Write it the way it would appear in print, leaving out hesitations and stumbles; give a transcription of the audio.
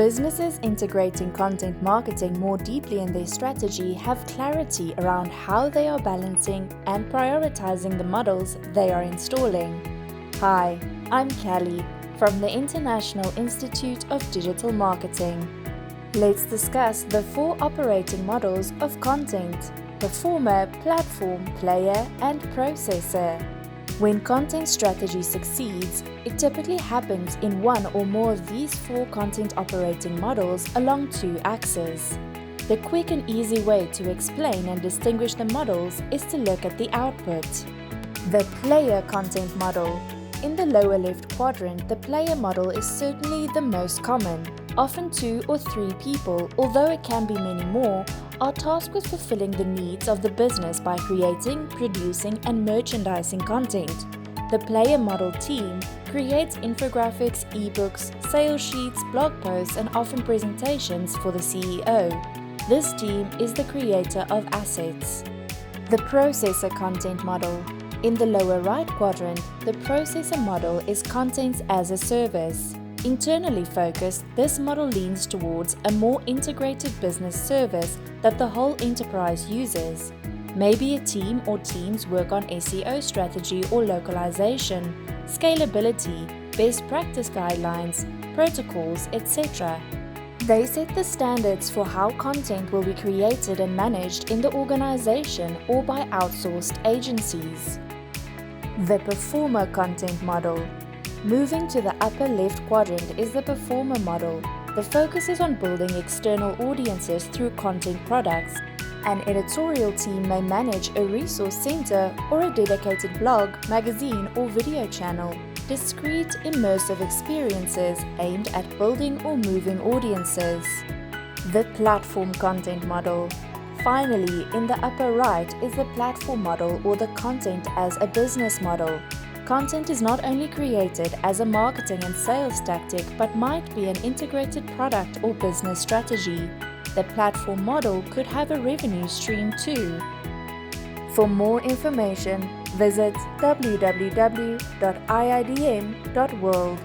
Businesses integrating content marketing more deeply in their strategy have clarity around how they are balancing and prioritizing the models they are installing. Hi, I'm Kelly from the International Institute of Digital Marketing. Let's discuss the 4 operating models of content: performer, platform, player, and processor. When content strategy succeeds, it typically happens in one or more of these 4 content operating models along 2 axes. The quick and easy way to explain and distinguish the models is to look at the output. The player content model. In the lower left quadrant, the player model is certainly the most common. Often 2 or 3 people, although it can be many more, are tasked with fulfilling the needs of the business by creating, producing, and merchandising content. The player model team creates infographics, ebooks, sales sheets, blog posts, and often presentations for the CEO. This team is the creator of assets. The processor content model. In the lower right quadrant, the processor model is content as a service. Internally focused, this model leans towards a more integrated business service that the whole enterprise uses. Maybe a team or teams work on SEO strategy or localization, scalability, best practice guidelines, protocols, etc. They set the standards for how content will be created and managed in the organization or by outsourced agencies. The performer content model. Moving to the upper left quadrant is the performer model. The focus is on building external audiences through content products. An editorial team may manage a resource center or a dedicated blog, magazine, or video channel. Discrete, immersive experiences aimed at building or moving audiences. The platform content model. Finally, in the upper right is the platform model, or the content as a business model. Content is not only created as a marketing and sales tactic, but might be an integrated product or business strategy. The platform model could have a revenue stream too. For more information, visit www.iidm.world.